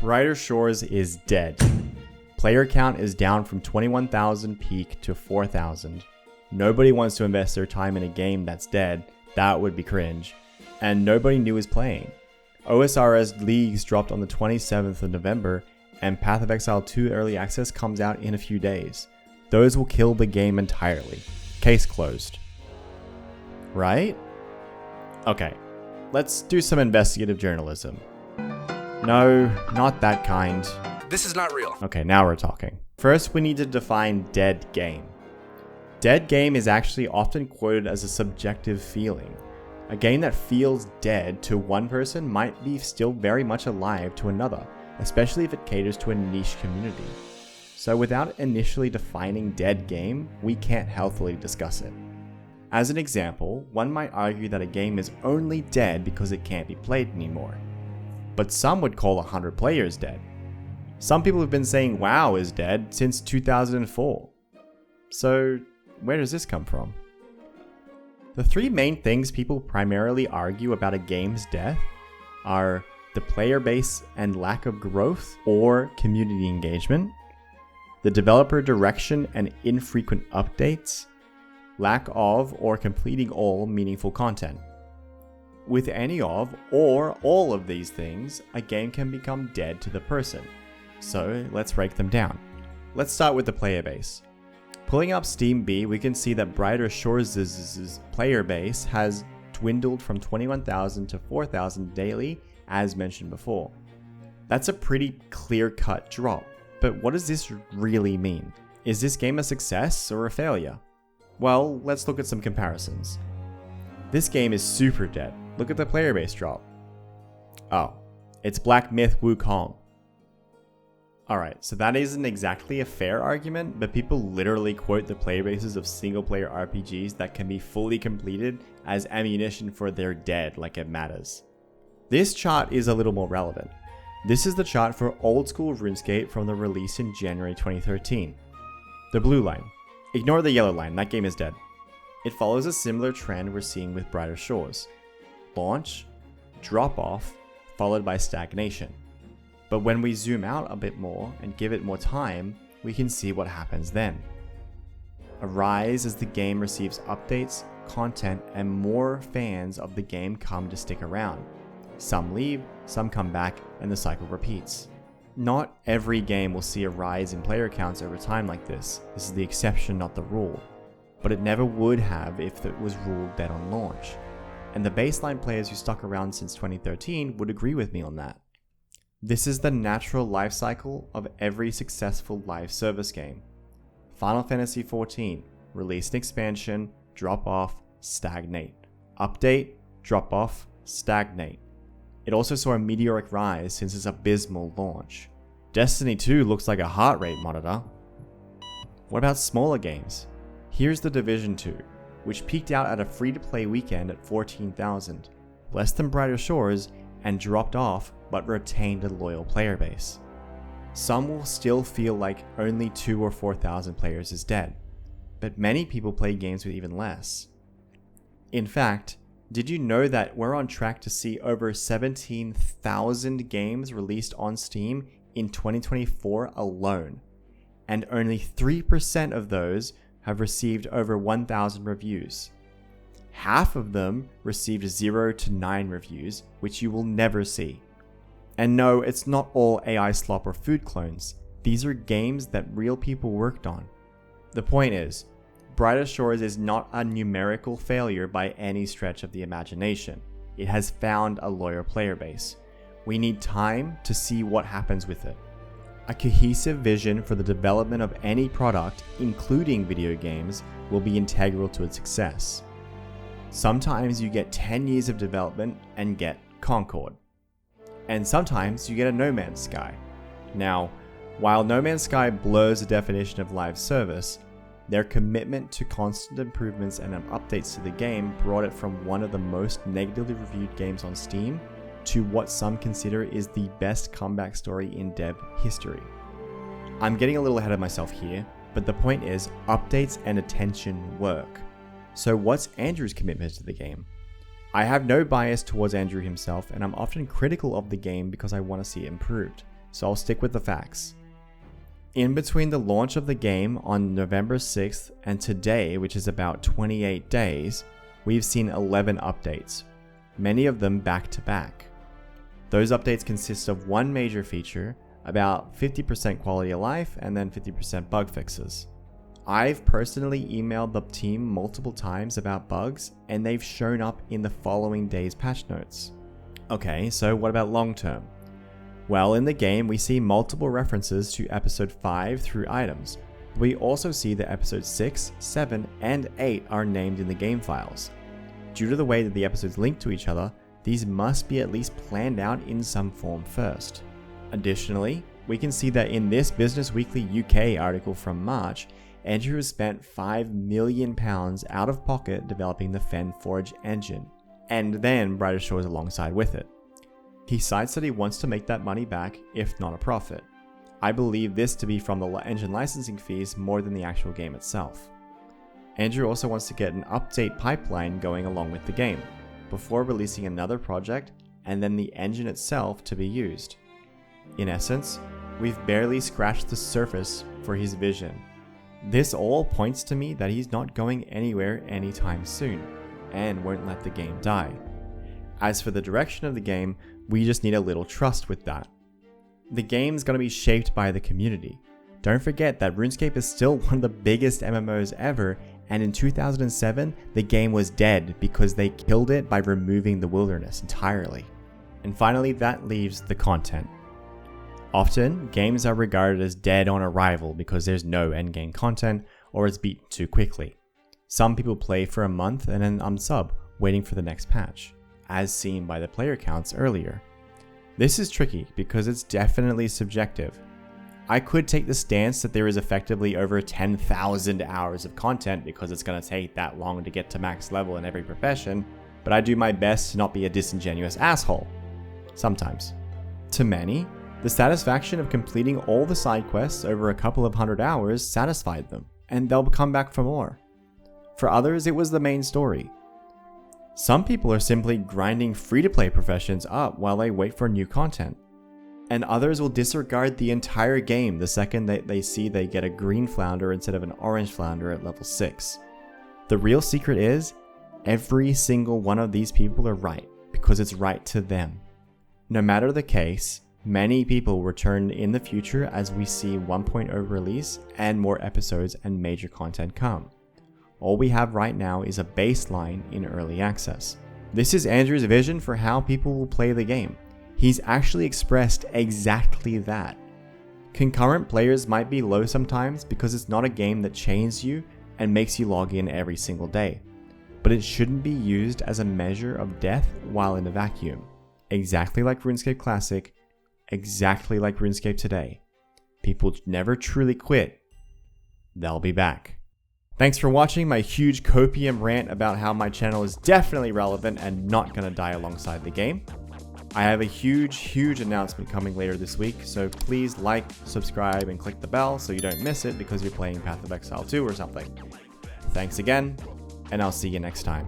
Brighter Shores is dead. Player count is down from 21,000 peak to 4,000. Nobody wants to invest their time in a game that's dead. That would be cringe. And nobody new is playing. OSRS leagues dropped on the 27th of November, and Path of Exile 2 Early Access comes out in a few days. Those will kill the game entirely. Case closed. Right? Okay, let's do some investigative journalism. No, not that kind. This is not real. Okay, now we're talking. First, we need to define dead game. Dead game is actually often quoted as a subjective feeling. A game that feels dead to one person might be still very much alive to another, especially if it caters to a niche community. So without initially defining dead game, we can't healthily discuss it. As an example, one might argue that a game is only dead because it can't be played anymore. But some would call 100 players dead. Some people have been saying WoW is dead since 2004. So where does this come from? The three main things people primarily argue about a game's death are the player base and lack of growth or community engagement, the developer direction and infrequent updates, lack of or completing all meaningful content. With any of or all of these things, a game can become dead to the person. So let's break them down. Let's start with the player base. Pulling up Steam B, we can see that Brighter Shores' player base has dwindled from 21,000 to 4,000 daily, as mentioned before. That's a pretty clear-cut drop, but what does this really mean? Is this game a success or a failure? Well, let's look at some comparisons. This game is super dead. Look at the player base drop. Oh, it's Black Myth Wukong. Alright, so that isn't exactly a fair argument, but people literally quote the player bases of single-player RPGs that can be fully completed as ammunition for their dead, like it matters. This chart is a little more relevant. This is the chart for old-school RuneScape from the release in January 2013. The blue line. Ignore the yellow line, that game is dead. It follows a similar trend we're seeing with Brighter Shores. Launch, drop-off, followed by stagnation. But when we zoom out a bit more and give it more time, we can see what happens then. A rise as the game receives updates, content, and more fans of the game come to stick around. Some leave, some come back, and the cycle repeats. Not every game will see a rise in player counts over time like this. This is the exception, not the rule. But it never would have if it was ruled dead on launch. And the baseline players who stuck around since 2013 would agree with me on that. This is the natural life cycle of every successful live service game. Final Fantasy XIV, release an expansion, drop off, stagnate. Update, drop off, stagnate. It also saw a meteoric rise since its abysmal launch. Destiny 2 looks like a heart rate monitor. What about smaller games? Here's The Division 2, which peaked out at a free-to-play weekend at 14,000, less than Brighter Shores, and dropped off but retained a loyal player base. Some will still feel like only 2,000 or 4,000 players is dead, but many people play games with even less. In fact, did you know that we're on track to see over 17,000 games released on Steam in 2024 alone, and only 3% of those have received over 1,000 reviews. Half of them received 0 to 9 reviews, which you will never see. And no, it's not all AI slop or food clones. These are games that real people worked on. The point is, Brighter Shores is not a numerical failure by any stretch of the imagination. It has found a loyal player base. We need time to see what happens with it. A cohesive vision for the development of any product, including video games, will be integral to its success. Sometimes you get 10 years of development and get Concord. And sometimes you get a No Man's Sky. Now, while No Man's Sky blurs the definition of live service, their commitment to constant improvements and updates to the game brought it from one of the most negatively reviewed games on Steam to what some consider is the best comeback story in dev history. I'm getting a little ahead of myself here, but the point is, updates and attention work. So what's Andrew's commitment to the game? I have no bias towards Andrew himself, and I'm often critical of the game because I want to see it improved. so I'll stick with the facts. In between the launch of the game on November 6th and today, which is about 28 days, we've seen 11 updates, many of them back to back. Those updates consist of one major feature, about 50% quality of life, and then 50% bug fixes. I've personally emailed the team multiple times about bugs, and they've shown up in the following day's patch notes. Okay, so what about long term? Well, in the game, we see multiple references to episode 5 through items. We also see that episodes 6, 7, and 8 are named in the game files. Due to the way that the episodes link to each other, these must be at least planned out in some form first. Additionally, we can see that in this Business Weekly UK article from March, Andrew has spent £5 million out of pocket developing the Fen Forge engine, and then Brighter Shores alongside with it. He cites that he wants to make that money back, if not a profit. I believe this to be from the engine licensing fees more than the actual game itself. Andrew also wants to get an update pipeline going along with the game, before releasing another project and then the engine itself to be used. In essence, we've barely scratched the surface for his vision. This all points to me that he's not going anywhere anytime soon, and won't let the game die. As for the direction of the game, we just need a little trust with that. The game's going to be shaped by the community. Don't forget that RuneScape is still one of the biggest MMOs ever, and in 2007, the game was dead because they killed it by removing the wilderness entirely. And finally, that leaves the content. Often, games are regarded as dead on arrival because there's no endgame content or it's beaten too quickly. Some people play for a month and then unsub, waiting for the next patch, as seen by the player counts earlier. This is tricky because it's definitely subjective. I could take the stance that there is effectively over 10,000 hours of content because it's going to take that long to get to max level in every profession, but I do my best to not be a disingenuous asshole. Sometimes. To many, the satisfaction of completing all the side quests over a couple of 100 hours satisfied them, and they'll come back for more. For others, it was the main story. Some people are simply grinding free-to-play professions up while they wait for new content. And others will disregard the entire game the second that they see they get a green flounder instead of an orange flounder at level 6. The real secret is, every single one of these people are right, because it's right to them. No matter the case, many people return in the future as we see 1.0 release and more episodes and major content come. All we have right now is a baseline in early access. This is Andrew's vision for how people will play the game. He's actually expressed exactly that. Concurrent players might be low sometimes because it's not a game that chains you and makes you log in every single day. But it shouldn't be used as a measure of death while in a vacuum. Exactly like RuneScape Classic, exactly like RuneScape today. People never truly quit. They'll be back. Thanks for watching my huge copium rant about how my channel is definitely relevant and not gonna die alongside the game. I have a huge announcement coming later this week, so please like, subscribe, and click the bell so you don't miss it because you're playing Path of Exile 2 or something. Thanks again, and I'll see you next time.